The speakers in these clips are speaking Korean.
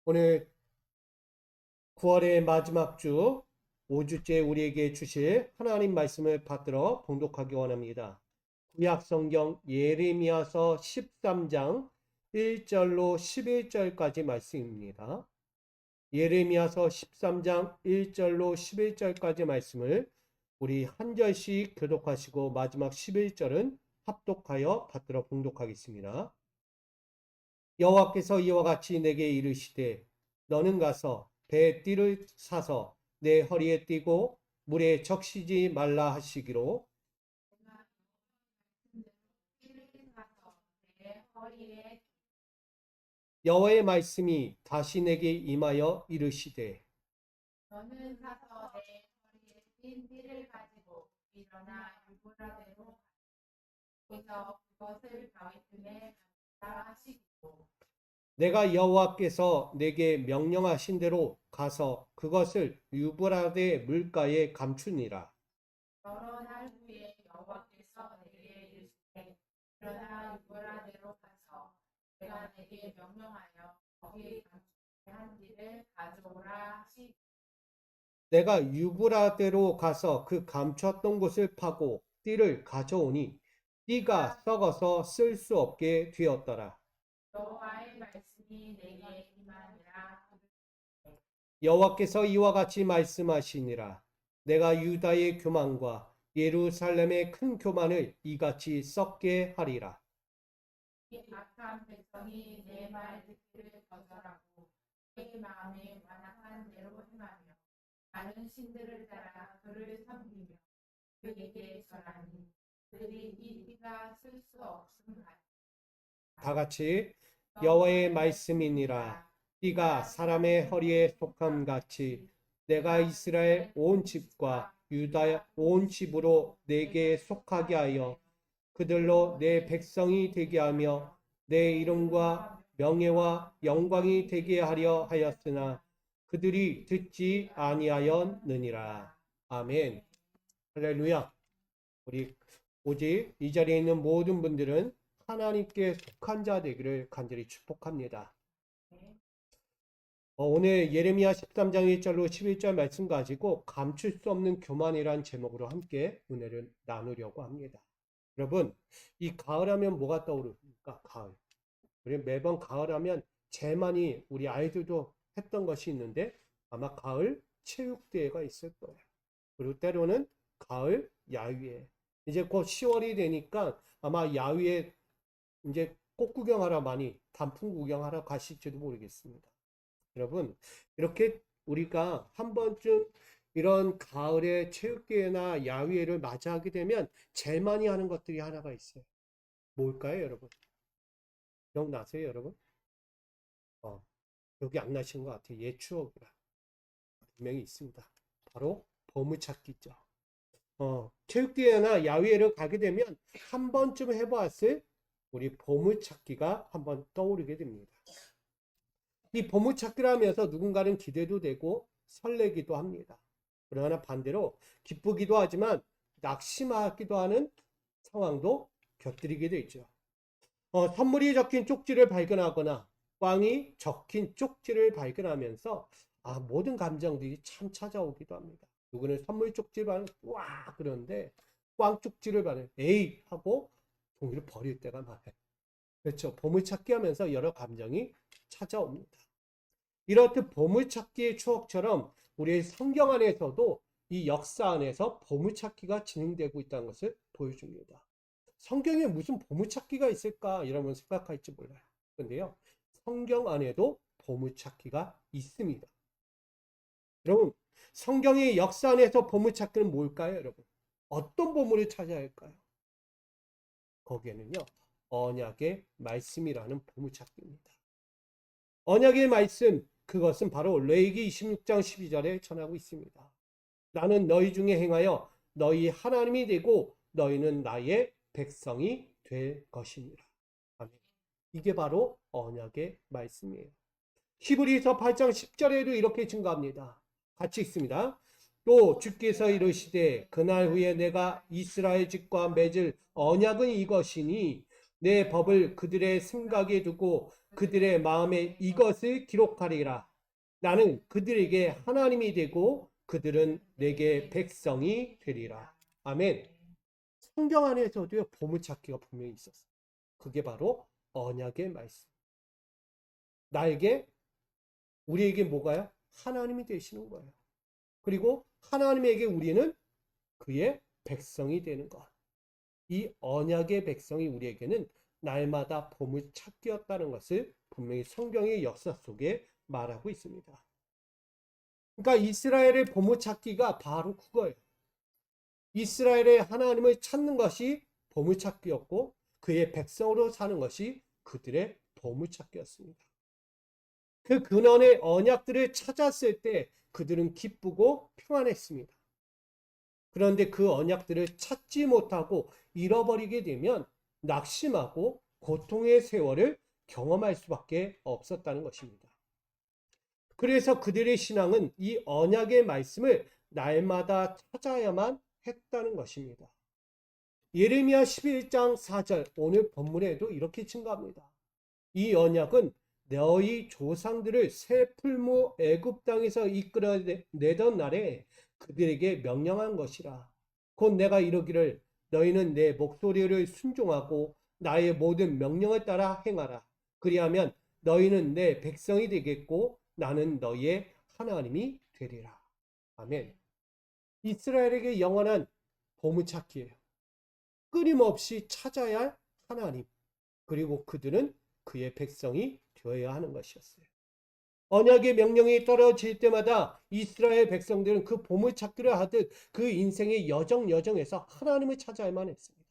오늘 9월의 마지막 주 5주째 우리에게 주실 하나님 말씀을 받들어 봉독하기 원합니다. 구약 성경 예레미야서 13장 1절로 11절까지 말씀입니다. 예레미야서 13장 1절로 11절까지 말씀을 우리 한 절씩 교독하시고 마지막 11절은 합독하여 받들어 봉독하겠습니다. 여호와께서 이와 같이 내게 이르시되 너는 가서 배 띠를 사서 내 허리에 띠고 물에 적시지 말라 하시기로 여호와의 말씀이 다시 내게 임하여 이르시되 너는 가서 내 허리에 띤 띠를 가지고 일어나 유브라데로 가서 그것을 바위 틈에 감싸 하시고 내가 여호와께서 내게 명령하신 대로 가서 그것을 유브라데 물가에 감추니라. 여러 날 후에 여호와께서 내게 이르시되 일어나 유브라데로 가서 내가 내게 명령하여 거기에 감추게 한 띠를 가져오라 하시고 내가 유브라데로 가서 그 감췄던 곳을 파고 띠를 가져오니 띠가 썩어서 쓸 수 없게 되었더라. 여호와의 말씀이 내게 임하니라. 여호와께서 이와 같이 말씀하시니라. 내가 유다의 교만과 예루살렘의 큰 교만을 이같이 썩게 하리라. 이 악한 백성이 내 말 듣기를 거절하고 내 마음에 완악한 대로 행하며 다른 신들을 따라 그를 섬기며 그에게 절하니 그들이 이 띠가 쓸 수 없음 다 같이 여호와의 말씀이니라. 띠가 사람의 허리에 속함 같이 내가 이스라엘 온 집과 유다 온 집으로 내게 속하게 하여 그들로 내 백성이 되게 하며 내 이름과 명예와 영광이 되게 하려 하였으나 그들이 듣지 아니하였느니라. 아멘. 할렐루야. 우리 오직 이 자리에 있는 모든 분들은 하나님께 속한 자 되기를 간절히 축복합니다. 오늘 예레미야 13장 1절로 11절 말씀 가지고 감출 수 없는 교만이란 제목으로 함께 은혜를 나누려고 합니다. 여러분, 이 가을하면 뭐가 떠오릅니까? 가을. 우리 매번 가을하면 제일 많이 우리 아이들도 했던 것이 있는데 아마 가을 체육대회가 있을 거예요. 그리고 때로는 가을 야유회. 이제 곧 10월이 되니까 아마 야유회 이제 꽃 구경하러 많이 단풍 구경하러 가실지도 모르겠습니다. 여러분, 이렇게 우리가 한 번쯤 이런 가을에 체육대회나 야유회를 맞이하게 되면 제일 많이 하는 것들이 하나가 있어요. 뭘까요, 여러분? 기억나세요, 여러분? 어, 여기 안 나신 것 같아요. 옛 추억이라. 분명히 있습니다. 바로 보물찾기죠. 체육대회나 야외를 가게 되면 한 번쯤 해봤을 우리 보물찾기가 한번 떠오르게 됩니다. 이 보물찾기를 하면서 누군가는 기대도 되고 설레기도 합니다. 그러나 반대로 기쁘기도 하지만 낙심하기도 하는 상황도 곁들이게 되죠. 선물이 적힌 쪽지를 발견하거나 꽝이 적힌 쪽지를 발견하면서 모든 감정들이 참 찾아오기도 합니다. 누구는 선물 쪽지를 받으면 와 그러는데 꽝 쪽지를 받으면 에이 하고 종이를 버릴 때가 많아요. 그렇죠. 보물찾기 하면서 여러 감정이 찾아옵니다. 이렇듯 보물찾기의 추억처럼 우리의 성경 안에서도 이 역사 안에서 보물찾기가 진행되고 있다는 것을 보여줍니다. 성경에 무슨 보물찾기가 있을까 이러면 생각할지 몰라요. 그런데요, 성경 안에도 보물찾기가 있습니다. 여러분, 성경의 역사 안에서 보물찾기는 뭘까요, 여러분? 어떤 보물을 찾아야 할까요? 거기에는요, 언약의 말씀이라는 보물찾기입니다. 언약의 말씀, 그것은 바로 레위기 26장 12절에 전하고 있습니다. 나는 너희 중에 행하여 너희 하나님이 되고 너희는 나의 백성이 될 것이니라. 아멘. 이게 바로 언약의 말씀이에요. 히브리서 8장 10절에도 이렇게 증거합니다. 같이 읽습니다. 또 주께서 이르시되 그날 후에 내가 이스라엘 집과 맺을 언약은 이것이니 내 법을 그들의 생각에 두고 그들의 마음에 이것을 기록하리라. 나는 그들에게 하나님이 되고 그들은 내게 백성이 되리라. 아멘. 성경 안에서도요, 보물찾기가 분명히 있었어요. 그게 바로 언약의 말씀. 나에게, 우리에게 뭐가요? 하나님이 되시는 거예요. 그리고 하나님에게 우리는 그의 백성이 되는 것. 이 언약의 백성이 우리에게는 날마다 보물찾기였다는 것을 분명히 성경의 역사 속에 말하고 있습니다. 그러니까 이스라엘의 보물찾기가 바로 그거예요. 이스라엘의 하나님을 찾는 것이 보물찾기였고 그의 백성으로 사는 것이 그들의 보물찾기였습니다. 그 근원의 언약들을 찾았을 때 그들은 기쁘고 평안했습니다. 그런데 그 언약들을 찾지 못하고 잃어버리게 되면 낙심하고 고통의 세월을 경험할 수밖에 없었다는 것입니다. 그래서 그들의 신앙은 이 언약의 말씀을 날마다 찾아야만 했다는 것입니다. 예레미야 11장 4절 오늘 본문에도 이렇게 증가합니다. 이 언약은 너희 조상들을 새 풀무 애굽 땅에서 이끌어내던 날에 그들에게 명령한 것이라. 곧 내가 이르기를 너희는 내 목소리를 순종하고 나의 모든 명령을 따라 행하라. 그리하면 너희는 내 백성이 되겠고 나는 너희의 하나님이 되리라. 아멘. 이스라엘에게 영원한 보물찾기예요. 끊임없이 찾아야 할 하나님. 그리고 그들은 그의 백성이 되어야 하는 것이었어요. 언약의 명령이 떨어질 때마다 이스라엘 백성들은 그 보물찾기를 하듯 그 인생의 여정에서 하나님을 찾아야만 했습니다.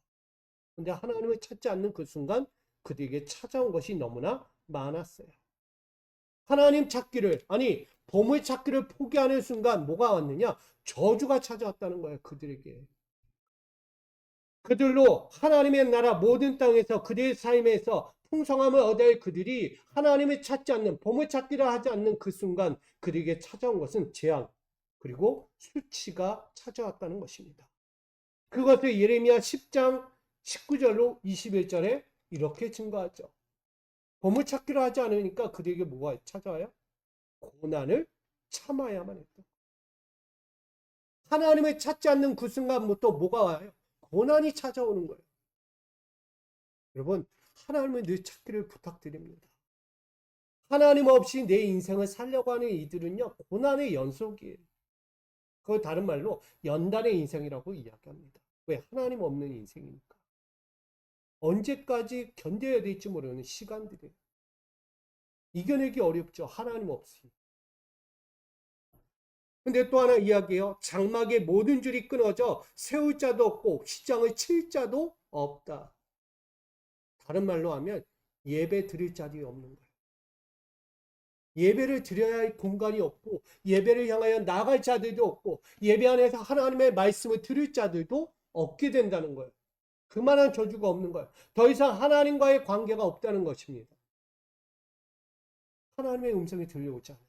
그런데 하나님을 찾지 않는 그 순간 그들에게 찾아온 것이 너무나 많았어요. 하나님 찾기를, 아니 보물찾기를 포기하는 순간 뭐가 왔느냐? 저주가 찾아왔다는 거예요. 그들에게. 그들로 하나님의 나라 모든 땅에서 그들의 삶에서 풍성함을 얻을 그들이 하나님을 찾지 않는, 보물찾기를 하지 않는 그 순간 그들에게 찾아온 것은 재앙 그리고 수치가 찾아왔다는 것입니다. 그것을 예레미야 10장 19절로 21절에 이렇게 증거하죠. 보물찾기를 하지 않으니까 그들에게 뭐가 찾아와요? 고난을 참아야만 했다. 하나님을 찾지 않는 그 순간부터 뭐가 와요? 고난이 찾아오는 거예요. 여러분, 하나님을 늘 찾기를 부탁드립니다. 하나님 없이 내 인생을 살려고 하는 이들은요, 고난의 연속이에요. 그 다른 말로 연단의 인생이라고 이야기합니다. 왜? 하나님 없는 인생이니까. 언제까지 견뎌야 될지 모르는 시간들이에요. 이겨내기 어렵죠. 하나님 없이. 근데 또 하나 이야기해요. 장막의 모든 줄이 끊어져 세울 자도 없고 휘장을 칠 자도 없다. 다른 말로 하면 예배 드릴 자리 없는 거예요. 예배를 드려야 할 공간이 없고 예배를 향하여 나갈 자들도 없고 예배 안에서 하나님의 말씀을 들을 자들도 없게 된다는 거예요. 그만한 저주가 없는 거예요. 더 이상 하나님과의 관계가 없다는 것입니다. 하나님의 음성이 들려오지 않아요.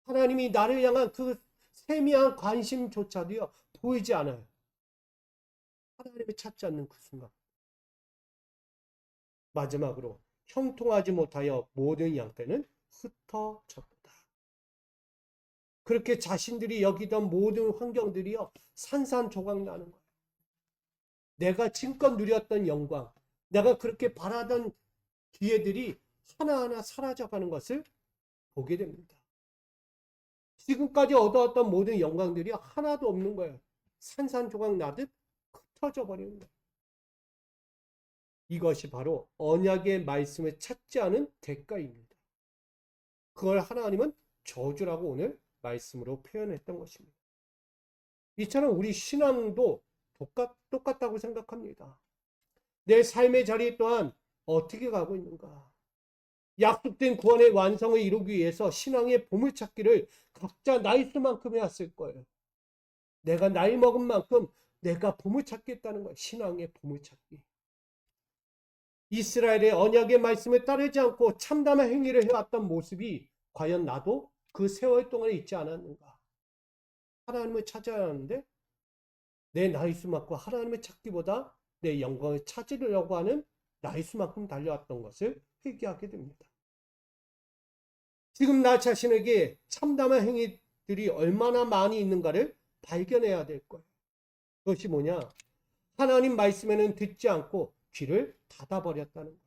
하나님이 나를 향한 그 세미한 관심조차도요, 보이지 않아요. 하나님을 찾지 않는 그 순간. 마지막으로 형통하지 못하여 모든 양떼는 흩어졌다. 그렇게 자신들이 여기던 모든 환경들이요, 산산조각 나는 거예요. 내가 지금껏 누렸던 영광, 내가 그렇게 바라던 기회들이 하나하나 사라져가는 것을 보게 됩니다. 지금까지 얻어왔던 모든 영광들이 하나도 없는 거예요. 산산조각 나듯 흩어져 버리는 거예요. 이것이 바로 언약의 말씀을 찾지 않은 대가입니다. 그걸 하나님은 저주라고 오늘 말씀으로 표현했던 것입니다. 이처럼 우리 신앙도 똑같다고 생각합니다. 내 삶의 자리 또한 어떻게 가고 있는가? 약속된 구원의 완성을 이루기 위해서 신앙의 보물찾기를 각자 나이 수만큼 해왔을 거예요. 내가 나이 먹은 만큼 내가 보물찾겠다는 거예요. 신앙의 보물찾기. 이스라엘의 언약의 말씀을 따르지 않고 참담한 행위를 해왔던 모습이 과연 나도 그 세월 동안에 있지 않았는가? 하나님을 찾아야 하는데 내 나이 수만큼 하나님을 찾기보다 내 영광을 찾으려고 하는 나의 수만큼 달려왔던 것을 회개하게 됩니다. 지금 나 자신에게 참담한 행위들이 얼마나 많이 있는가를 발견해야 될 거예요. 그것이 뭐냐? 하나님 말씀에는 듣지 않고 귀를 닫아버렸다는 거예요.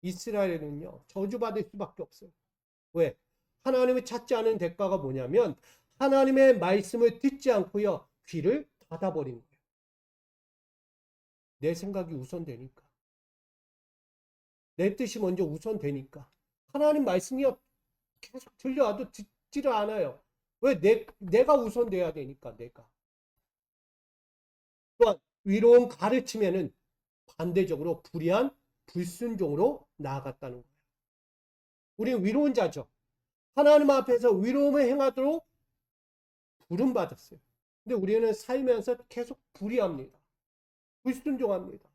이스라엘은요, 저주받을 수밖에 없어요. 왜? 하나님을 찾지 않은 대가가 뭐냐면 하나님의 말씀을 듣지 않고요, 귀를 닫아버린 거예요. 내 생각이 우선되니까. 내 뜻이 먼저 우선되니까. 하나님 말씀이 계속 들려와도 듣지를 않아요. 왜? 내가 우선돼야 되니까, 내가. 또한 위로운 가르침에는 반대적으로 불의한 불순종으로 나아갔다는 거예요. 우리는 위로운 자죠. 하나님 앞에서 위로움을 행하도록 부름받았어요. 근데 우리는 살면서 계속 불의합니다. 불순종합니다.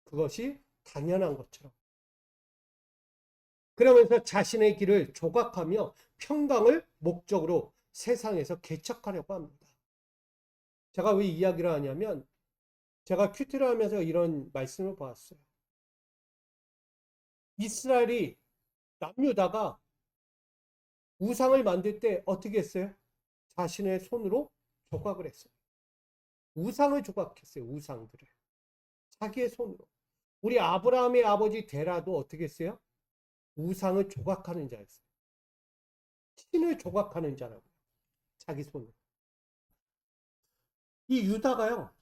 그것이 당연한 것처럼. 그러면서 자신의 길을 조각하며 평강을 목적으로 세상에서 개척하려고 합니다. 제가 왜 이야기를 하냐면 제가 큐티를 하면서 이런 말씀을 보았어요. 이스라엘이 남유다가 우상을 만들 때 어떻게 했어요? 자신의 손으로 조각을 했어요. 우상을 조각했어요. 우상들을. 자기의 손으로. 우리 아브라함의 아버지 데라도 어떻게 했어요? 우상을 조각하는 자였어요. 신을 조각하는 자라고요. 자기 손으로. 이 유다가요.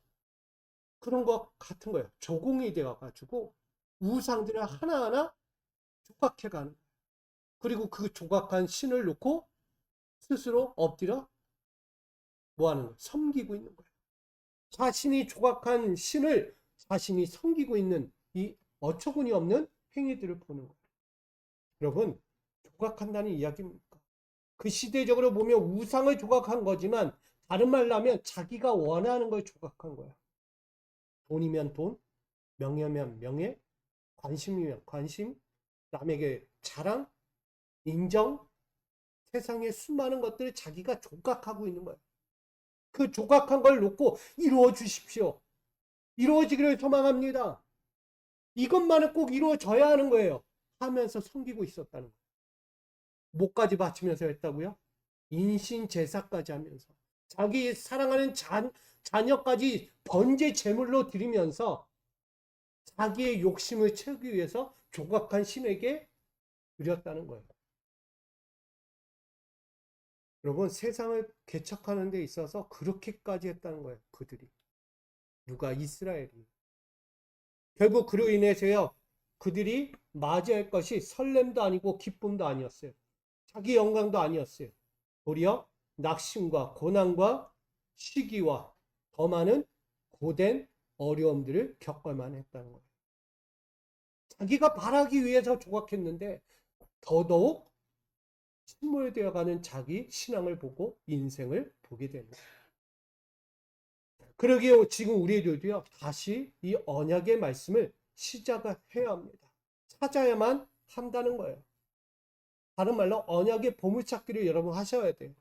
그런 것 같은 거예요. 조공이 되어가지고 우상들을 하나하나 조각해가는 거예요. 그리고 그 조각한 신을 놓고 스스로 엎드려 뭐하는 거예요? 섬기고 있는 거예요. 자신이 조각한 신을 자신이 섬기고 있는 이 어처구니 없는 행위들을 보는 거예요. 여러분, 조각한다는 이야기입니까? 그 시대적으로 보면 우상을 조각한 거지만 다른 말로 하면 자기가 원하는 걸 조각한 거예요. 돈이면 돈, 명예면 명예, 관심이면 관심, 남에게 자랑, 인정, 세상의 수많은 것들을 자기가 조각하고 있는 거예요. 그 조각한 걸 놓고 이루어 주십시오. 이루어지기를 소망합니다. 이것만은 꼭 이루어져야 하는 거예요. 하면서 섬기고 있었다는 거예요. 목까지 바치면서 했다고요? 인신 제사까지 하면서 자기 사랑하는 자녀까지 번제 제물로 드리면서 자기의 욕심을 채우기 위해서 조각한 신에게 드렸다는 거예요. 여러분, 세상을 개척하는 데 있어서 그렇게까지 했다는 거예요. 그들이. 누가? 이스라엘이. 결국 그로 인해서요. 그들이 맞이할 것이 설렘도 아니고 기쁨도 아니었어요. 자기 영광도 아니었어요. 도리어 낙심과 고난과 시기와 더 많은 고된 어려움들을 겪어야만 했다는 거예요. 자기가 바라기 위해서 조각했는데 더더욱 침몰되어가는 자기 신앙을 보고 인생을 보게 되는 거예요. 그러기에 지금 우리들도요, 다시 이 언약의 말씀을 시작해야 합니다. 찾아야만 한다는 거예요. 다른 말로 언약의 보물찾기를 여러분 하셔야 돼요.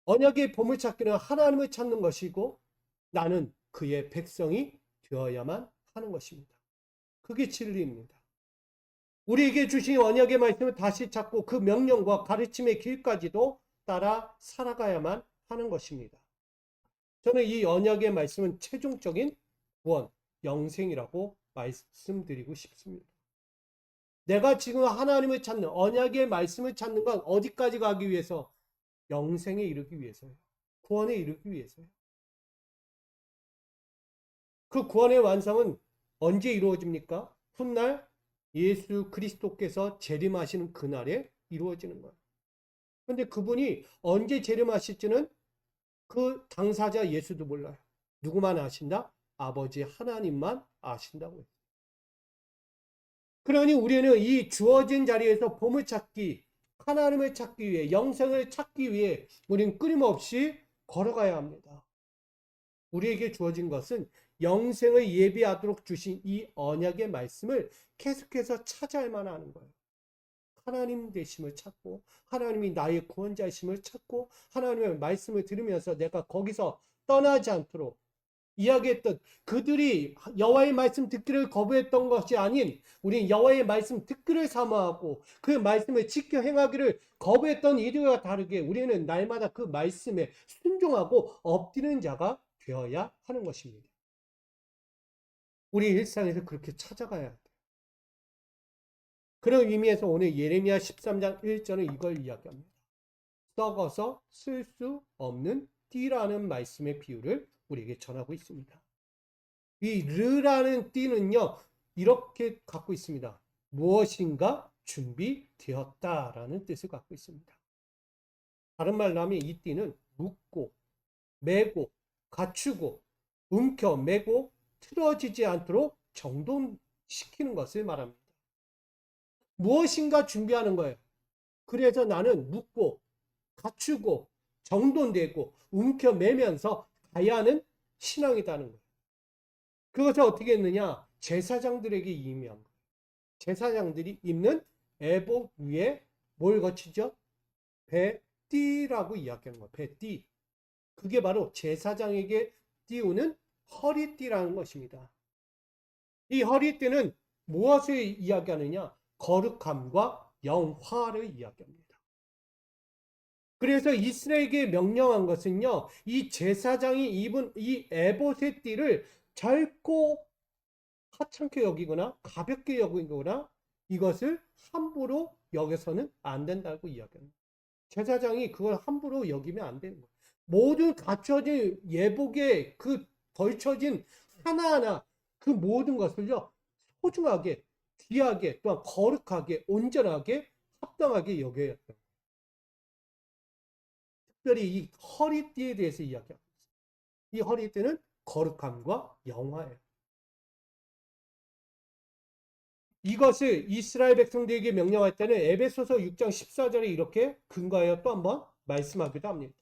언약의 보물찾기는 하나님을 찾는 것이고 나는 그의 백성이 되어야만 하는 것입니다. 그게 진리입니다. 우리에게 주신 언약의 말씀을 다시 찾고 그 명령과 가르침의 길까지도 따라 살아가야만 하는 것입니다. 저는 이 언약의 말씀은 최종적인 구원, 영생이라고 말씀드리고 싶습니다. 내가 지금 하나님을 찾는 언약의 말씀을 찾는 건 어디까지 가기 위해서? 영생에 이르기 위해서요. 구원에 이르기 위해서요. 그 구원의 완성은 언제 이루어집니까? 훗날 예수 그리스도께서 재림하시는 그날에 이루어지는 거예요. 그런데 그분이 언제 재림하실지는 그 당사자 예수도 몰라요. 누구만 아신다? 아버지 하나님만 아신다고 했어요. 그러니 우리는 이 주어진 자리에서 보물 찾기, 하나님을 찾기 위해, 영생을 찾기 위해 우리는 끊임없이 걸어가야 합니다. 우리에게 주어진 것은 영생을 예비하도록 주신 이 언약의 말씀을 계속해서 찾아야만 하는 거예요. 하나님 되심을 찾고 하나님이 나의 구원자이심을 찾고 하나님의 말씀을 들으면서 내가 거기서 떠나지 않도록 이야기했던, 그들이 여호와의 말씀 듣기를 거부했던 것이 아닌 우리 여호와의 말씀 듣기를 사모하고 그 말씀을 지켜 행하기를 거부했던 이들과 다르게 우리는 날마다 그 말씀에 순종하고 엎드리는 자가 되어야 하는 것입니다. 우리 일상에서 그렇게 찾아가야 돼요. 그런 의미에서 오늘 예레미야 13장 1절은 이걸 이야기합니다. 썩어서 쓸 수 없는 띠라는 말씀의 비유를 우리에게 전하고 있습니다. 이 르라는 띠는요, 이렇게 갖고 있습니다. 무엇인가 준비되었다라는 뜻을 갖고 있습니다. 다른 말로 하면 이 띠는 묶고, 매고, 갖추고, 움켜, 매고, 틀어지지 않도록 정돈시키는 것을 말합니다. 무엇인가 준비하는 거예요. 그래서 나는 묶고, 갖추고, 정돈되고, 움켜 매면서 가야 하는 신앙이라는 거예요. 그것을 어떻게 했느냐? 제사장들에게 임의한 거예요. 제사장들이 입는 에봇 위에 뭘 거치죠? 배띠라고 이야기하는 거예요. 배띠. 그게 바로 제사장에게 띄우는 허리띠라는 것입니다. 이 허리띠는 무엇을 이야기하느냐? 거룩함과 영화를 이야기합니다. 그래서 이스라엘에게 명령한 것은요, 이 제사장이 입은 이 에봇의 띠를 결코 하찮게 여기거나 가볍게 여기거나 이것을 함부로 여겨서는 안 된다고 이야기합니다. 제사장이 그걸 함부로 여기면 안 되는 거예요. 모든 갖춰진 예복에 그 걸쳐진 하나하나 그 모든 것을요, 소중하게, 귀하게, 또한 거룩하게, 온전하게, 합당하게 여겨야 돼요. 특별히 이 허리띠에 대해서 이야기합니다. 이 허리띠는 거룩함과 영화예요. 이것을 이스라엘 백성들에게 명령할 때는 에베소서 6장 14절에 이렇게 근거하여 또 한번 말씀하기도 합니다.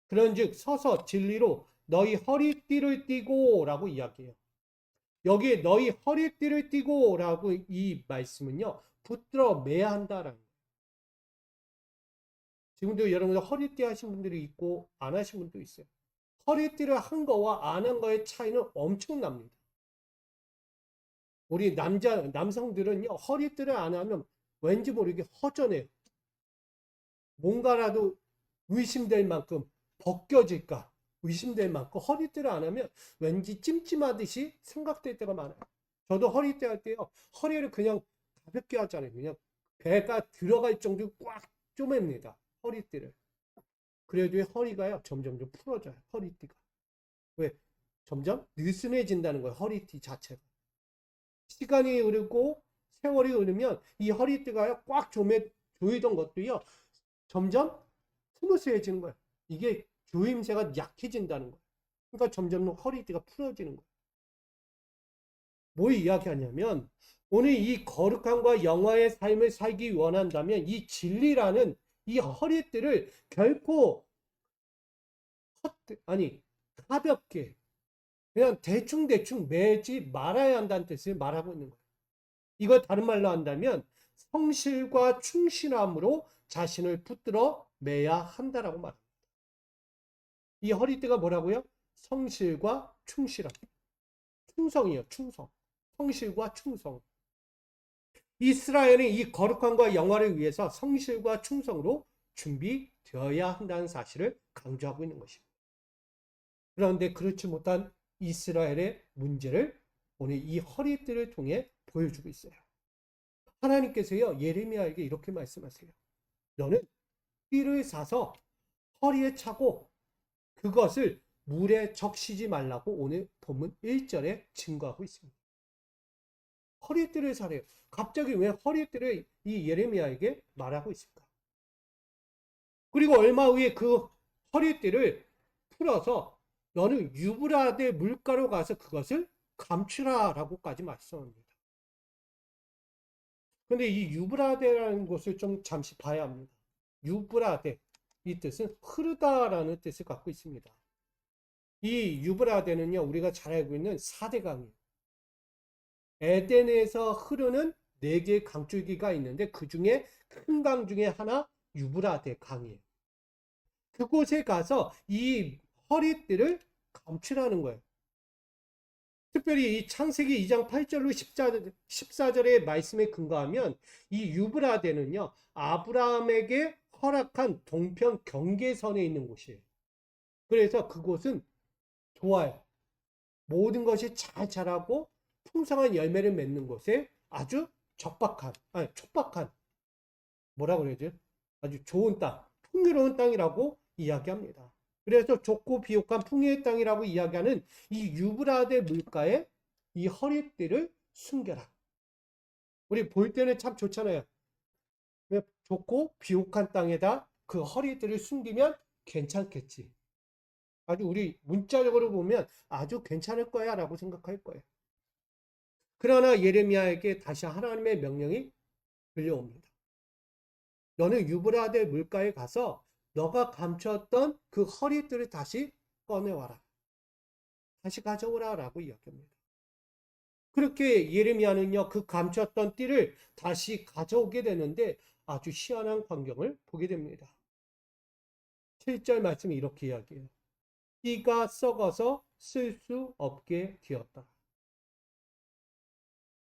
그런즉 서서 진리로 너희 허리띠를 띠고 라고 이야기해요. 여기에 너희 허리띠를 띠고 라고 이 말씀은요, 붙들어 매야 한다라는 거예요. 지금도 여러분들 허리띠 하신 분들이 있고 안 하신 분도 있어요. 허리띠를 한 거와 안 한 거의 차이는 엄청납니다. 우리 남성들은요, 허리띠를 안 하면 왠지 모르게 허전해요. 뭔가라도 의심될 만큼 벗겨질까 의심될 만큼 허리띠를 안 하면 왠지 찜찜하듯이 생각될 때가 많아요. 저도 허리띠 할 때요, 허리를 그냥 가볍게 하잖아요. 그냥 배가 들어갈 정도로 꽉 쪼맵니다. 허리띠를. 그래도 허리가요, 점점 풀어져요. 허리띠가. 왜? 점점 느슨해진다는 거예요. 허리띠 자체가. 시간이 흐르고 세월이 흐르면 이 허리띠가요, 꽉 조이던 것도요, 점점 스무스해지는 거예요. 이게 조임새가 약해진다는 거예요. 그러니까 점점 허리띠가 풀어지는 거예요. 뭘 이야기하냐면, 오늘 이 거룩함과 영화의 삶을 살기 원한다면 이 진리라는 이 허리띠를 결코 가볍게 그냥 대충 매지 말아야 한다는 뜻을 말하고 있는 거예요. 이걸 다른 말로 한다면 성실과 충실함으로 자신을 붙들어 매야 한다라고 말합니다. 이 허리띠가 뭐라고요? 성실과 충실함. 충성이에요. 충성. 성실과 충성. 이스라엘은 이 거룩함과 영화를 위해서 성실과 충성으로 준비되어야 한다는 사실을 강조하고 있는 것입니다. 그런데 그렇지 못한 이스라엘의 문제를 오늘 이 허리띠를 통해 보여주고 있어요. 하나님께서요, 예레미야에게 이렇게 말씀하세요. 너는 띠를 사서 허리에 차고 그것을 물에 적시지 말라고 오늘 본문 1절에 증거하고 있습니다. 허리띠를 사래요. 갑자기 왜 허리띠를 이 예레미야에게 말하고 있을까? 그리고 얼마 후에 그 허리띠를 풀어서 너는 유브라데 물가로 가서 그것을 감추라 라고까지 말씀합니다. 근데 이 유브라데라는 곳을 좀 잠시 봐야 합니다. 유브라데, 이 뜻은 흐르다라는 뜻을 갖고 있습니다. 이 유브라데는요, 우리가 잘 알고 있는 4대 강이에요. 에덴에서 흐르는 4개의 강줄기가 있는데 그 중에 큰 강 중에 하나 유브라데 강이에요. 그곳에 가서 이 허리띠를 감추라는 거예요. 특별히 이 창세기 2장 8절로 14절의 말씀에 근거하면 이 유브라데는요, 아브라함에게 허락한 동편 경계선에 있는 곳이에요. 그래서 그곳은 좋아요. 모든 것이 잘 자라고 풍성한 열매를 맺는 곳에 아주 촉박한, 뭐라 그러죠? 아주 좋은 땅, 풍요로운 땅이라고 이야기합니다. 그래서 좁고 비옥한 풍요의 땅이라고 이야기하는 이 유브라데 물가에 이 허리띠를 숨겨라. 우리 볼 때는 참 좋잖아요. 좁고 비옥한 땅에다 그 허리띠를 숨기면 괜찮겠지. 아주 우리 문자적으로 보면 아주 괜찮을 거야 라고 생각할 거예요. 그러나 예레미야에게 다시 하나님의 명령이 들려옵니다. 너는 유브라데 물가에 가서 너가 감췄던 그 허리띠를 다시 꺼내와라. 다시 가져오라 라고 이야기합니다. 그렇게 예레미야는요, 그 감췄던 띠를 다시 가져오게 되는데 아주 희한한 광경을 보게 됩니다. 7절 말씀이 이렇게 이야기해요. 띠가 썩어서 쓸 수 없게 되었다.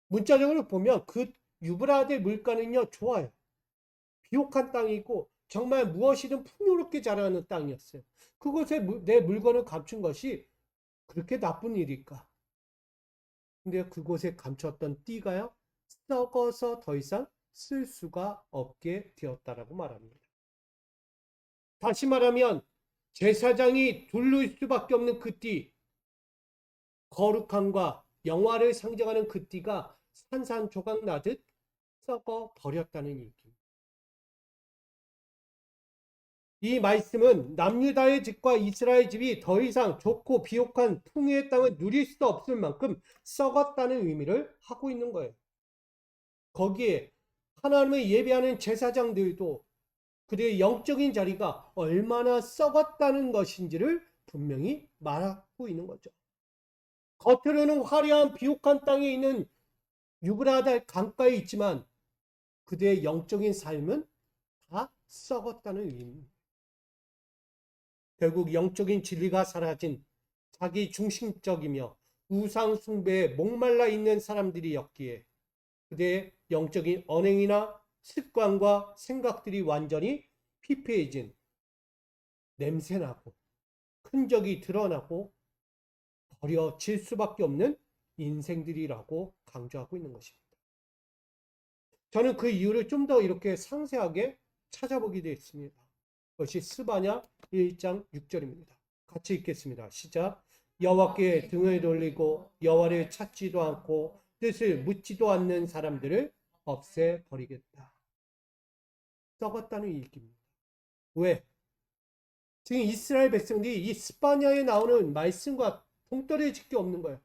문자적으로 보면 그 유브라데 물가는요, 좋아요. 비옥한 땅이고 정말 무엇이든 풍요롭게 자라는 땅이었어요. 그곳에 내 물건을 감춘 것이 그렇게 나쁜 일일까? 근데 그곳에 감췄던 띠가요, 썩어서 더 이상 쓸 수가 없게 되었다라고 말합니다. 다시 말하면 제사장이 둘릴 수밖에 없는 그 띠, 거룩함과 영화를 상징하는 그 띠가 산산조각 나듯 썩어 버렸다는 얘기입니다. 이 말씀은 남유다의 집과 이스라엘 집이 더 이상 좋고 비옥한 풍요의 땅을 누릴 수 없을 만큼 썩었다는 의미를 하고 있는 거예요. 거기에 하나님을 예배하는 제사장들도 그들의 영적인 자리가 얼마나 썩었다는 것인지를 분명히 말하고 있는 거죠. 겉으로는 화려한 비옥한 땅에 있는 유브라데 강가에 있지만 그들의 영적인 삶은 다 썩었다는 의미입니다. 결국 영적인 진리가 사라진 자기 중심적이며 우상 숭배에 목말라 있는 사람들이었기에 그들의 영적인 언행이나 습관과 생각들이 완전히 피폐해진, 냄새나고 흔적이 드러나고 버려질 수밖에 없는 인생들이라고 강조하고 있는 것입니다. 저는 그 이유를 좀 더 이렇게 상세하게 찾아보게 되었습니다. 그것이 스바냐 1장 6절입니다. 같이 읽겠습니다. 시작. 여호와께 등을 돌리고 여호와를 찾지도 않고 뜻을 묻지도 않는 사람들을 없애버리겠다. 썩었다는 얘기입니다. 왜? 지금 이스라엘 백성들이 이 스바냐에 나오는 말씀과 동떨어질 게 없는 거예요.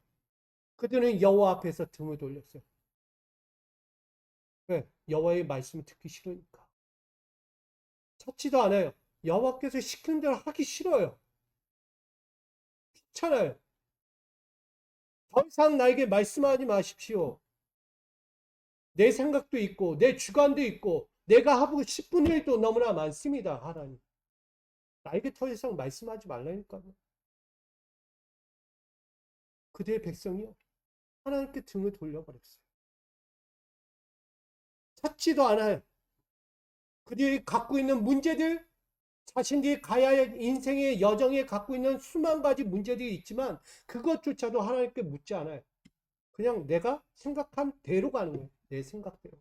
그들은 여호와 앞에서 등을 돌렸어요. 왜? 여호와의 말씀을 듣기 싫으니까. 찾지도 않아요. 여호와께서 시키는 대로 하기 싫어요. 귀찮아요. 더 이상 나에게 말씀하지 마십시오. 내 생각도 있고 내 주관도 있고 내가 하고 싶은 일도 너무나 많습니다. 하나님. 나에게 더 이상 말씀하지 말라니까요. 그대의 백성이요. 하나님께 등을 돌려버렸어요. 찾지도 않아요. 그들이 갖고 있는 문제들, 자신들이 가야 할 인생의 여정에 갖고 있는 수만 가지 문제들이 있지만 그것조차도 하나님께 묻지 않아요. 그냥 내가 생각한 대로 가는 거예요. 내 생각대로.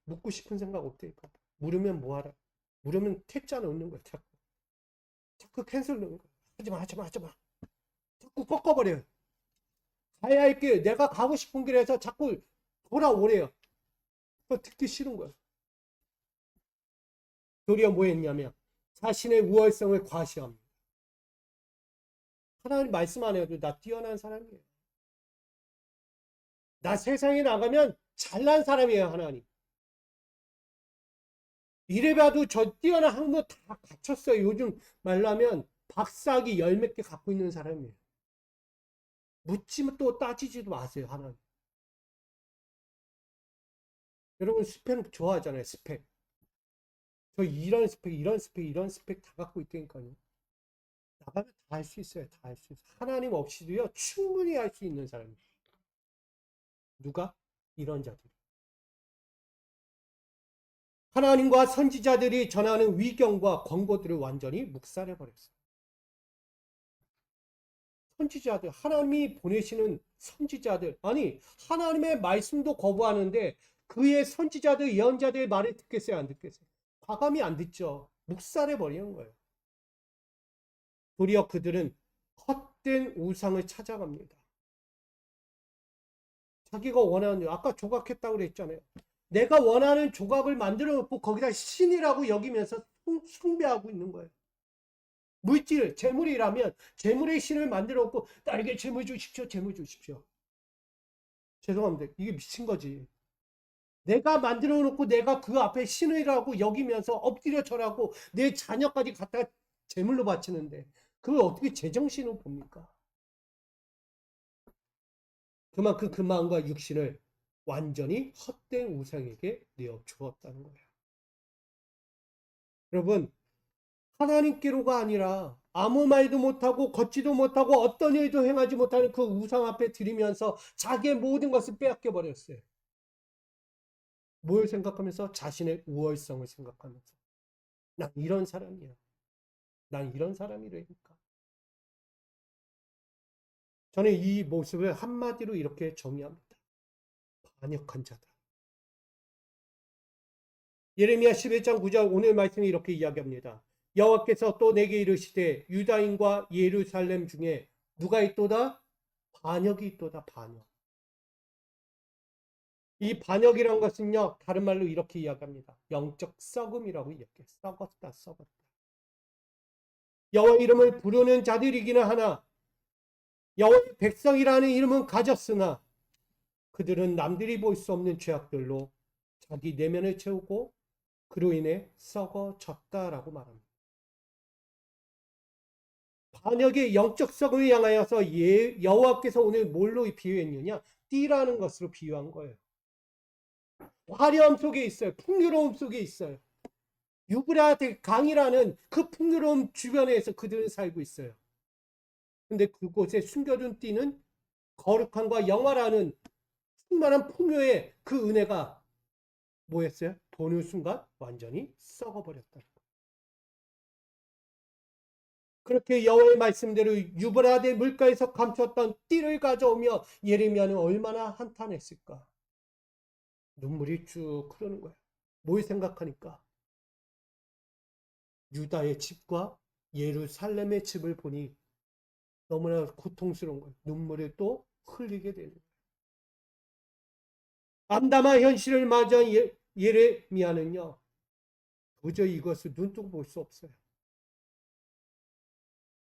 묻고 싶은 생각 없다니까. 물으면 뭐하라. 물으면 퇴짜 넣는 거예요. 자꾸 캔슬 넣는 거예요. 하지마. 자꾸 꺾어버려요. 가야 할 길, 내가 가고 싶은 길에서 자꾸 돌아오래요. 그거 듣기 싫은 거예요. 도리어 뭐 했냐면 자신의 우월성을 과시합니다. 하나님 말씀 안 해도 나 뛰어난 사람이에요. 나 세상에 나가면 잘난 사람이에요. 하나님. 이래봐도 저 뛰어난 학문 다 갖췄어요. 요즘 말로 하면 박사학위 10몇 개 갖고 있는 사람이에요. 묻지만 또 따지지도 마세요. 하나님. 여러분 스펙 좋아하잖아요. 스펙. 저 이런 스펙 다 갖고 있다니까요. 나가면 다 할 수 있어요. 다 할 수 있어요. 하나님 없이도요, 충분히 할 수 있는 사람입니다. 누가? 이런 자들. 하나님과 선지자들이 전하는 위경과 권고들을 완전히 묵살해버렸어요. 선지자들, 하나님이 보내시는 선지자들, 아니, 하나님의 말씀도 거부하는데 그의 선지자들, 예언자들의 말을 듣겠어요, 안 듣겠어요? 과감히 안 듣죠. 묵살해버리는 거예요. 도리어 그들은 헛된 우상을 찾아갑니다. 자기가 원하는, 아까 조각했다고 그랬잖아요. 내가 원하는 조각을 만들어 놓고 거기다 신이라고 여기면서 숭배하고 있는 거예요. 물질, 재물이라면 재물의 신을 만들어 놓고 나에게 재물 주십시오, 재물 주십시오. 죄송합니다. 이게 미친 거지. 내가 만들어 놓고 내가 그 앞에 신이라고 여기면서 엎드려 절하고 내 자녀까지 갖다가 재물로 바치는데 그걸 어떻게 제정신으로 봅니까? 그만큼 그 마음과 육신을 완전히 헛된 우상에게 내어 주었다는 거예요. 여러분, 하나님께로가 아니라 아무 말도 못하고 걷지도 못하고 어떤 일도 행하지 못하는 그 우상 앞에 드리면서 자기의 모든 것을 빼앗겨 버렸어요. 뭘 생각하면서? 자신의 우월성을 생각하면서. 난 이런 사람이야. 난 이런 사람이라니까. 저는 이 모습을 한마디로 이렇게 정의합니다. 반역한 자다. 예레미야 11장 9절 오늘 말씀이 이렇게 이야기합니다. 여호와께서 또 내게 이르시되 유다인과 예루살렘 중에 누가 있도다? 반역이 있도다. 반역. 이 반역이란 것은요, 다른 말로 이렇게 이야기합니다. 영적 썩음이라고 이야기해요. 썩었다, 썩었다. 여호와 이름을 부르는 자들이기는 하나 여호와의 백성이라는 이름은 가졌으나 그들은 남들이 볼 수 없는 죄악들로 자기 내면을 채우고 그로 인해 썩어졌다라고 말합니다. 반역의 영적 썩음을 향하여서 여호와께서 오늘 뭘로 비유했느냐? 띠라는 것으로 비유한 거예요. 화려함 속에 있어요. 풍요로움 속에 있어요. 유브라데 강이라는 그 풍요로움 주변에서 그들은 살고 있어요. 근데 그곳에 숨겨둔 띠는 거룩함과 영화라는 충만한 풍요의 그 은혜가 뭐였어요? 보는 순간 완전히 썩어버렸다. 그렇게 여호와의 말씀대로 유브라데 물가에서 감췄던 띠를 가져오며 예레미야는 얼마나 한탄했을까? 눈물이 쭉 흐르는 거예요. 뭘 생각하니까? 유다의 집과 예루살렘의 집을 보니 너무나 고통스러운 거예요. 눈물을 또 흘리게 되는 거예요. 암담한 현실을 맞이한 예레미야는요. 도저히 이것을 눈뜨고 볼 수 없어요.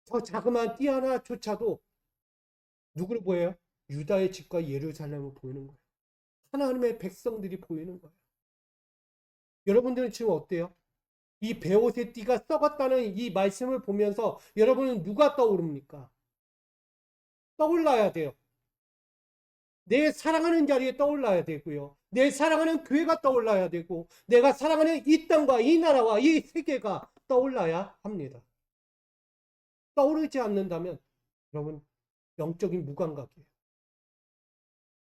저 자그마한 띠 하나조차도 누구를 보여요? 유다의 집과 예루살렘을 보이는 거예요. 하나님의 백성들이 보이는 거예요. 여러분들은 지금 어때요? 이 베옷의 띠가 썩었다는 이 말씀을 보면서 여러분은 누가 떠오릅니까? 떠올라야 돼요. 내 사랑하는 자리에 떠올라야 되고요. 내 사랑하는 교회가 떠올라야 되고 내가 사랑하는 이 땅과 이 나라와 이 세계가 떠올라야 합니다. 떠오르지 않는다면 여러분 영적인 무감각이에요.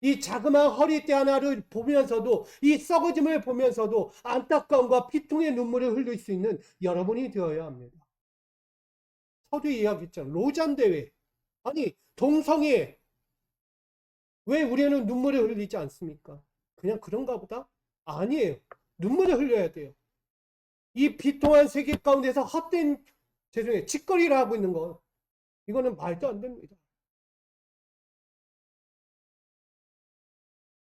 이 자그마한 허리띠 하나를 보면서도 이 썩어짐을 보면서도 안타까움과 피통의 눈물을 흘릴 수 있는 여러분이 되어야 합니다. 서두에 이야기했잖아요. 로잔 대회. 아니 동성애 왜 우리는 눈물을 흘리지 않습니까? 그냥 그런가 보다? 아니에요. 눈물을 흘려야 돼요. 이 비통한 세계 가운데서 헛된 죄송해요. 짓거리를 하고 있는 거 이거는 말도 안 됩니다.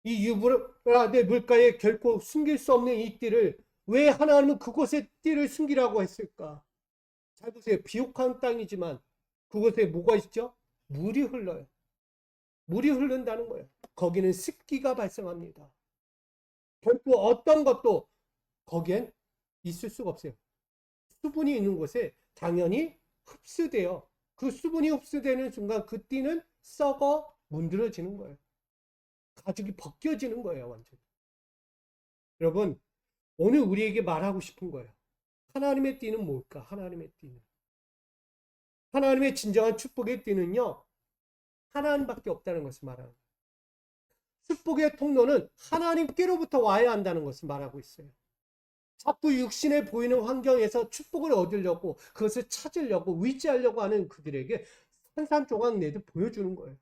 이 유브라데 물가에 결코 숨길 수 없는 이 띠를 왜 하나님은 그곳에 띠를 숨기라고 했을까? 잘 보세요. 비옥한 땅이지만 그곳에 뭐가 있죠? 물이 흘러요. 물이 흐른다는 거예요. 거기는 습기가 발생합니다. 결코 어떤 것도 거기엔 있을 수가 없어요. 수분이 있는 곳에 당연히 흡수돼요. 그 수분이 흡수되는 순간 그 띠는 썩어 문드러지는 거예요. 가죽이 벗겨지는 거예요, 완전히. 여러분, 오늘 우리에게 말하고 싶은 거예요. 하나님의 띠는 뭘까? 하나님의 띠는. 하나님의 진정한 축복의 띠는요, 하나님밖에 없다는 것을 말합니다. 축복의 통로는 하나님께로부터 와야 한다는 것을 말하고 있어요. 자꾸 육신에 보이는 환경에서 축복을 얻으려고, 그것을 찾으려고, 위치하려고 하는 그들에게 산산조각 내듯 보여주는 거예요.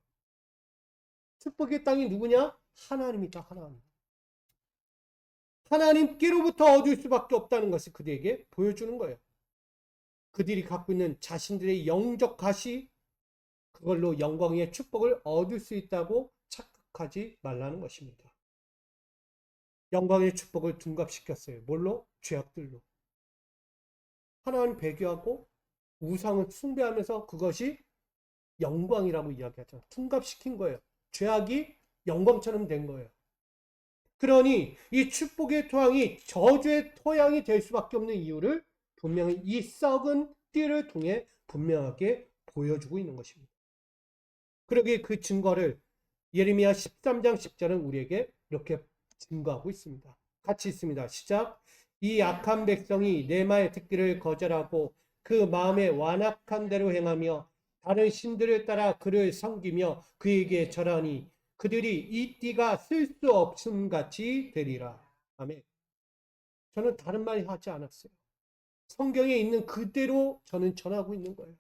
축복의 땅이 누구냐? 하나님이다, 하나님. 하나님께로부터 얻을 수밖에 없다는 것을 그들에게 보여주는 거예요. 그들이 갖고 있는 자신들의 영적 가시, 그걸로 영광의 축복을 얻을 수 있다고 착각하지 말라는 것입니다. 영광의 축복을 둔갑시켰어요. 뭘로? 죄악들로. 하나님 배교하고 우상을 숭배하면서 그것이 영광이라고 이야기하죠. 둔갑시킨 거예요. 죄악이 영광처럼 된 거예요. 그러니 이 축복의 토양이 저주의 토양이 될 수밖에 없는 이유를 분명히 이 썩은 띠를 통해 분명하게 보여주고 있는 것입니다. 그러기에 그 증거를 예레미야 13장 10절은 우리에게 이렇게 증거하고 있습니다. 같이 있습니다. 시작. 이 악한 백성이 내 말 듣기를 거절하고 그 마음에 완악한 대로 행하며 다른 신들을 따라 그를 섬기며 그에게 절하니 그들이 이 띠가 쓸 수 없음 같이 되리라. 아멘. 저는 다른 말 하지 않았어요. 성경에 있는 그대로 저는 전하고 있는 거예요.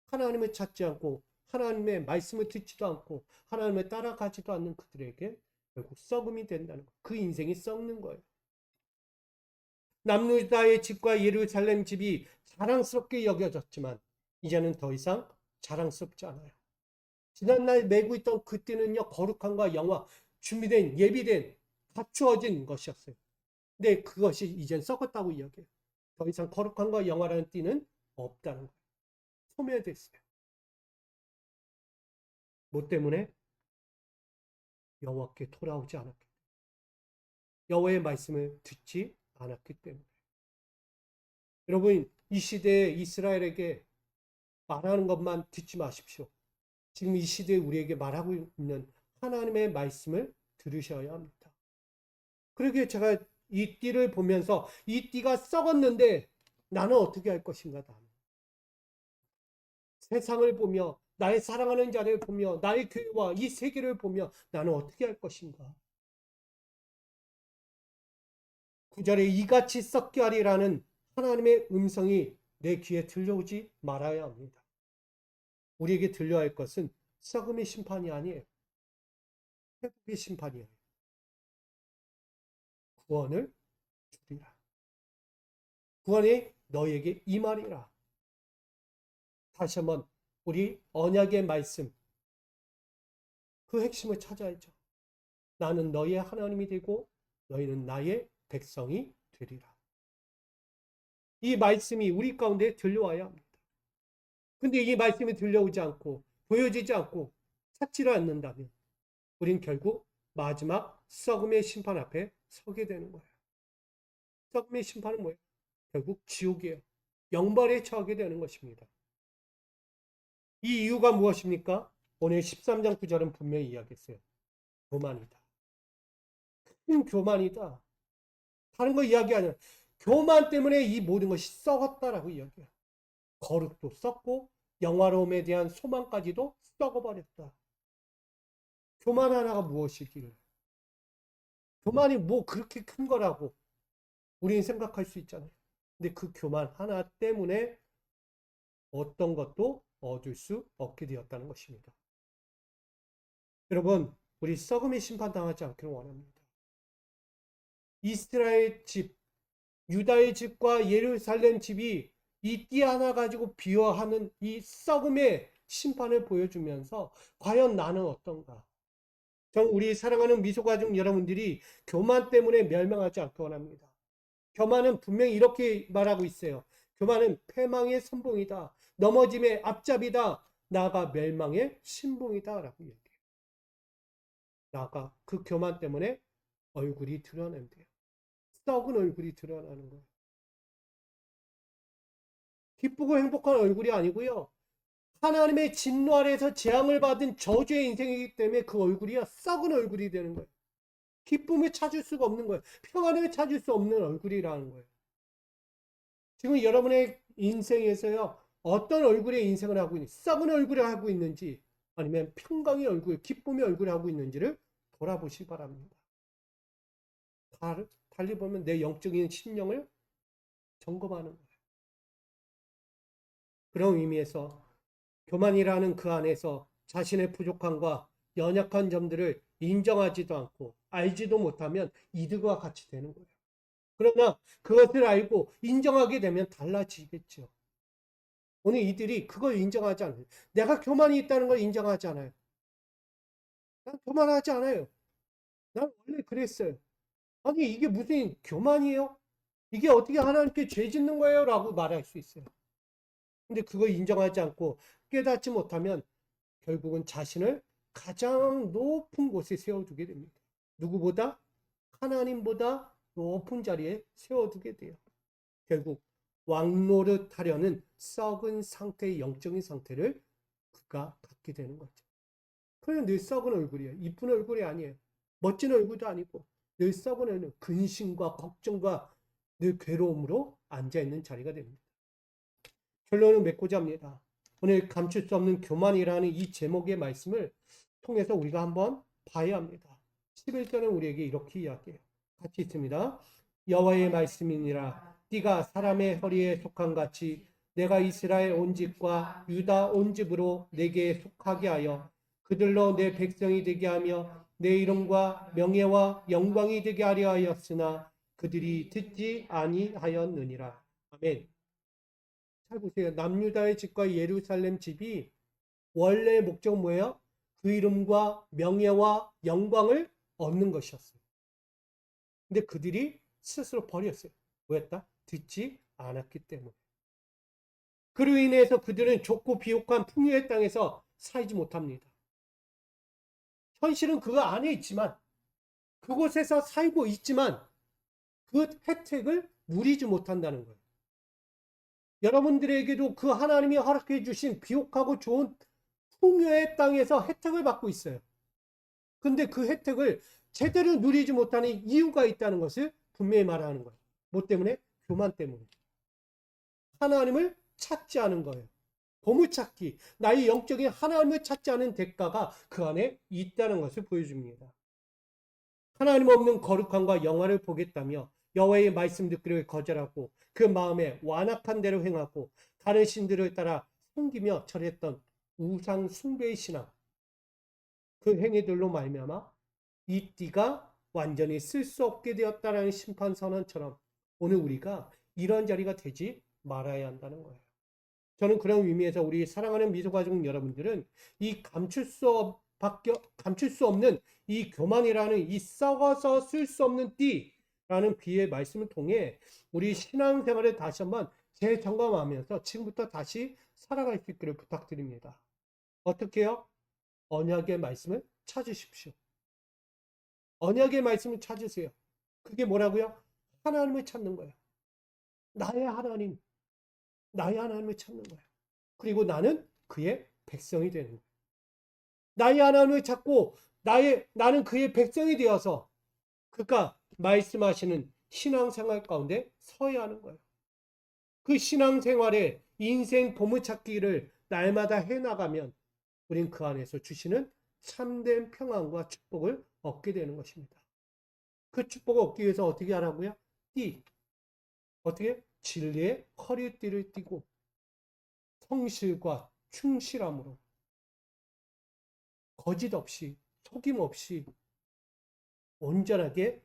하나님을 찾지 않고 하나님의 말씀을 듣지도 않고 하나님을 따라가지도 않는 그들에게 결국 썩음이 된다는 거예요. 그 인생이 썩는 거예요. 남유다의 집과 예루살렘 집이 자랑스럽게 여겨졌지만 이제는 더 이상 자랑스럽지 않아요. 지난날 메고 있던 그 띠는요, 거룩함과 영화, 준비된, 예비된, 갖추어진 것이었어요. 근데 그것이 이젠 썩었다고 이야기해요. 더 이상 거룩함과 영화라는 띠는 없다는 거예요. 소멸됐어요. 뭐 때문에? 여호와께 돌아오지 않았기 때문에. 여호와의 말씀을 듣지 않았기 때문에. 여러분, 이 시대에 이스라엘에게 말하는 것만 듣지 마십시오. 지금 이 시대에 우리에게 말하고 있는 하나님의 말씀을 들으셔야 합니다. 그러기에 제가 이 띠를 보면서 이 띠가 썩었는데 나는 어떻게 할 것인가. 세상을 보며 나의 사랑하는 자를 보며 나의 교회와 이 세계를 보며 나는 어떻게 할 것인가. 9절에 이같이 썩게 하리라는 하나님의 음성이 내 귀에 들려오지 말아야 합니다. 우리에게 들려야 할 것은 썩음의 심판이 아니에요. 회복의 심판이에요. 구원을 주리라. 구원이 너에게 임하리라. 다시 한번 우리 언약의 말씀, 그 핵심을 찾아야죠. 나는 너의 하나님이 되고 너희는 나의 백성이 되리라. 이 말씀이 우리 가운데 들려와야 합니다. 근데 이 말씀이 들려오지 않고 보여지지 않고 찾지를 않는다면 우린 결국 마지막 썩음의 심판 앞에 서게 되는 거예요. 썩음의 심판은 뭐예요? 결국 지옥이에요. 영벌에 처하게 되는 것입니다. 이 이유가 무엇입니까? 오늘 13장 9절은 분명히 이야기했어요. 교만이다. 큰 교만이다. 다른 거 이야기 아니야. 교만 때문에 이 모든 것이 썩었다라고 이야기해요. 거룩도 썩고 영화로움에 대한 소망까지도 썩어버렸다. 교만 하나가 무엇이길래? 교만이 뭐 그렇게 큰 거라고 우리는 생각할 수 있잖아요. 근데 그 교만 하나 때문에 어떤 것도 얻을 수 없게 되었다는 것입니다. 여러분, 우리 썩음의 심판당하지 않기를 원합니다. 이스라엘 집, 유다의 집과 예루살렘 집이 이 띠 하나 가지고 비워하는 이 썩음의 심판을 보여주면서 과연 나는 어떤가? 우리 사랑하는 미소가족 여러분들이 교만 때문에 멸망하지 않기 원합니다. 교만은 분명히 이렇게 말하고 있어요. 교만은 패망의 선봉이다. 넘어짐의 앞잡이다. 나아가 멸망의 신봉이다. 라고 얘기해요. 나아가 그 교만 때문에 얼굴이 드러난대요. 썩은 얼굴이 드러나는 거예요. 기쁘고 행복한 얼굴이 아니고요. 하나님의 진노 아래에서 재앙을 받은 저주의 인생이기 때문에 그 얼굴이 썩은 얼굴이 되는 거예요. 기쁨을 찾을 수가 없는 거예요. 평안을 찾을 수 없는 얼굴이라는 거예요. 지금 여러분의 인생에서요, 어떤 얼굴의 인생을 하고 있는지, 썩은 얼굴을 하고 있는지, 아니면 평강의 얼굴, 기쁨의 얼굴을 하고 있는지를 돌아보시기 바랍니다. 달리 보면 내 영적인 심령을 점검하는 거예요. 그런 의미에서 교만이라는 그 안에서 자신의 부족함과 연약한 점들을 인정하지도 않고 알지도 못하면 이들과 같이 되는 거예요. 그러나 그것을 알고 인정하게 되면 달라지겠죠. 오늘 이들이 그걸 인정하지 않아요. 내가 교만이 있다는 걸 인정하지 않아요. 난 교만하지 않아요. 난 원래 그랬어요. 아니 이게 무슨 교만이에요? 이게 어떻게 하나님께 죄 짓는 거예요? 라고 말할 수 있어요. 근데 그걸 인정하지 않고 깨닫지 못하면 결국은 자신을 가장 높은 곳에 세워두게 됩니다. 누구보다? 하나님보다 높은 자리에 세워두게 돼요. 결국 왕노릇하려는 썩은 상태의 영적인 상태를 그가 갖게 되는 거죠. 그냥 늘 썩은 얼굴이에요. 이쁜 얼굴이 아니에요. 멋진 얼굴도 아니고 늘 썩은 얼굴, 근심과 걱정과 늘 괴로움으로 앉아있는 자리가 됩니다. 결론을 맺고자 합니다. 오늘 감출 수 없는 교만이라는 이 제목의 말씀을 통해서 우리가 한번 봐야 합니다. 11절은 우리에게 이렇게 이야기해요. 같이 있습니다. 여호와의 말씀이니라. 띠가 사람의 허리에 속한 같이 내가 이스라엘 온 집과 유다 온 집으로 내게 속하게 하여 그들로 내 백성이 되게 하며 내 이름과 명예와 영광이 되게 하려 하였으나 그들이 듣지 아니하였느니라. 아멘. 잘 보세요. 남유다의 집과 예루살렘 집이 원래 목적은 뭐예요? 그 이름과 명예와 영광을 얻는 것이었어요. 근데 그들이 스스로 버렸어요. 왜였다? 듣지 않았기 때문에. 그로 인해서 그들은 좁고 비옥한 풍요의 땅에서 살지 못합니다. 현실은 그 안에 있지만, 그곳에서 살고 있지만 그 혜택을 누리지 못한다는 거예요. 여러분들에게도 그 하나님이 허락해 주신 비옥하고 좋은 풍요의 땅에서 혜택을 받고 있어요. 근데 그 혜택을 제대로 누리지 못하는 이유가 있다는 것을 분명히 말하는 거예요. 뭐 때문에? 교만 때문에. 하나님을 찾지 않은 거예요. 보물찾기, 나의 영적인 하나님을 찾지 않은 대가가 그 안에 있다는 것을 보여줍니다. 하나님 없는 거룩함과 영화를 보겠다며 여호와의 말씀 듣기를 거절하고 그 마음에 완악한 대로 행하고 다른 신들을 따라 섬기며 절했던 우상 숭배의 신앙, 그 행위들로 말미암아 이 띠가 완전히 쓸 수 없게 되었다라는 심판 선언처럼 오늘 우리가 이런 자리가 되지 말아야 한다는 거예요. 저는 그런 의미에서 우리 사랑하는 미소가족 여러분들은 이 감출 수 없는 이 교만이라는 이 썩어서 쓸 수 없는 띠라는 비의 말씀을 통해 우리 신앙생활을 다시 한번 재점검하면서 지금부터 다시 살아갈 수 있기를 부탁드립니다. 어떻게 해요? 언약의 말씀을 찾으십시오. 언약의 말씀을 찾으세요. 그게 뭐라고요? 하나님을 찾는 거예요. 나의 하나님, 나의 하나님을 찾는 거예요. 그리고 나는 그의 백성이 되는 거예요. 나의 하나님을 찾고 나는 그의 백성이 되어서 그가 말씀하시는 신앙생활 가운데 서야 하는 거예요. 그 신앙생활에 인생 보물찾기를 날마다 해나가면 우린 그 안에서 주시는 참된 평안과 축복을 얻게 되는 것입니다. 그 축복을 얻기 위해서 어떻게 하라고요? 어떻게? 진리의 허리띠를 띠고 성실과 충실함으로 거짓 없이 속임 없이 온전하게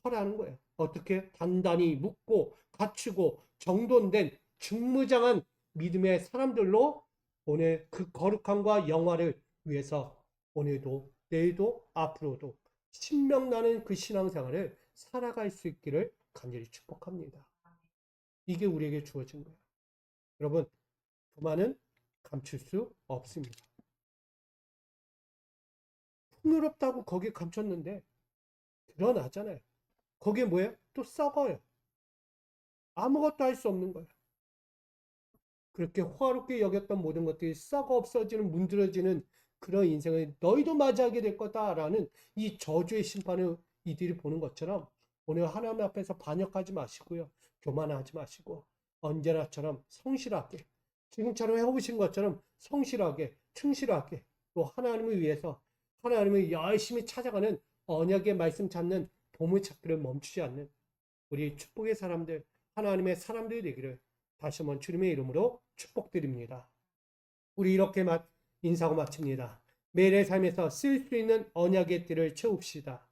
설하는 거예요. 어떻게? 단단히 묻고 갖추고 정돈된 중무장한 믿음의 사람들로 오늘 그 거룩함과 영화를 위해서 오늘도 내일도 앞으로도 신명나는 그 신앙생활을 살아갈 수 있기를 간절히 축복합니다. 이게 우리에게 주어진 거예요. 여러분, 교만은 감출 수 없습니다. 풍요롭다고 거기에 감췄는데 드러나잖아요. 거기에 뭐예요? 또 썩어요. 아무것도 할 수 없는 거예요. 그렇게 호화롭게 여겼던 모든 것들이 썩어 없어지는 문드러지는 그런 인생을 너희도 맞이하게 될 거다라는 이 저주의 심판을 이들이 보는 것처럼 오늘 하나님 앞에서 반역하지 마시고요. 교만하지 마시고 언제나처럼 성실하게 지금처럼 해보신 것처럼 성실하게, 충실하게 또 하나님을 위해서 하나님을 열심히 찾아가는 언약의 말씀 찾는 보물찾기를 멈추지 않는 우리 축복의 사람들, 하나님의 사람들이 되기를 다시 한번 주님의 이름으로 축복드립니다. 우리 이렇게 인사하고 마칩니다. 매일의 삶에서 쓸 수 있는 언약의 띠를 채웁시다.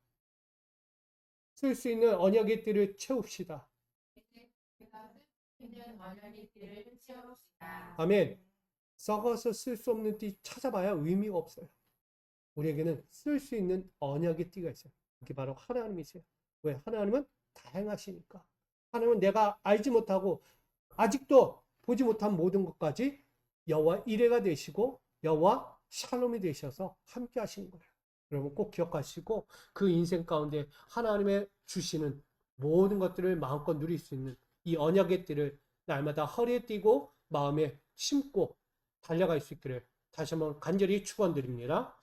쓸 수 있는 언약의 띠를 채웁시다. 있는 언약의 띠를 채웁시다. 아멘. 썩어서 쓸 수 없는 띠 찾아봐야 의미가 없어요. 우리에게는 쓸 수 있는 언약의 띠가 있어요. 그게 바로 하나님이세요. 왜? 하나님은 다양하시니까. 하나님은 내가 알지 못하고 아직도 보지 못한 모든 것까지 여호와 이레가 되시고 여호와 샬롬이 되셔서 함께 하시는 거예요. 여러분 꼭 기억하시고 그 인생 가운데 하나님의 주시는 모든 것들을 마음껏 누릴 수 있는 이 언약의 띠를 날마다 허리에 띠고 마음에 심고 달려갈 수 있기를 다시 한번 간절히 축원드립니다.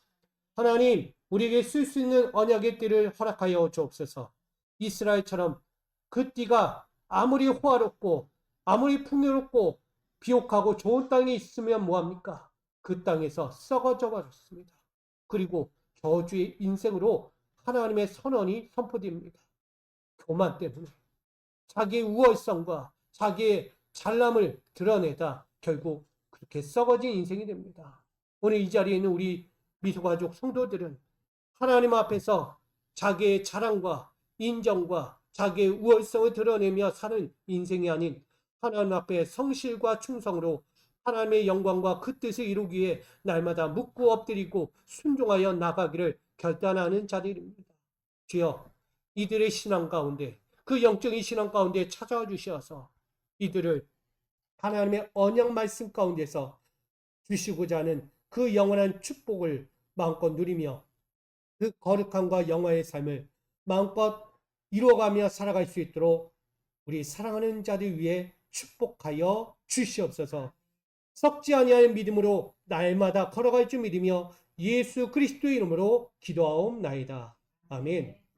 하나님, 우리에게 쓸 수 있는 언약의 띠를 허락하여 주옵소서. 이스라엘처럼 그 띠가 아무리 호화롭고 아무리 풍요롭고 비옥하고 좋은 땅이 있으면 뭐합니까? 그 땅에서 썩어져 버렸습니다. 그리고 저주의 인생으로 하나님의 선언이 선포됩니다. 교만 때문에 자기의 우월성과 자기의 잘남을 드러내다 결국 그렇게 썩어진 인생이 됩니다. 오늘 이 자리에 있는 우리 미소가족 성도들은 하나님 앞에서 자기의 자랑과 인정과 자기의 우월성을 드러내며 사는 인생이 아닌 하나님 앞에 성실과 충성으로 하나님의 영광과 그 뜻을 이루기 위해 날마다 묻고 엎드리고 순종하여 나가기를 결단하는 자들입니다. 주여, 이들의 신앙 가운데 그 영적인 신앙 가운데 찾아와 주셔서 이들을 하나님의 언약 말씀 가운데서 주시고자 하는 그 영원한 축복을 마음껏 누리며 그 거룩함과 영화의 삶을 마음껏 이루어가며 살아갈 수 있도록 우리 사랑하는 자들 위해 축복하여 주시옵소서. 썩지 아니할 믿음으로 날마다 걸어갈 줄 믿으며 예수 그리스도의 이름으로 기도하옵나이다. 아멘.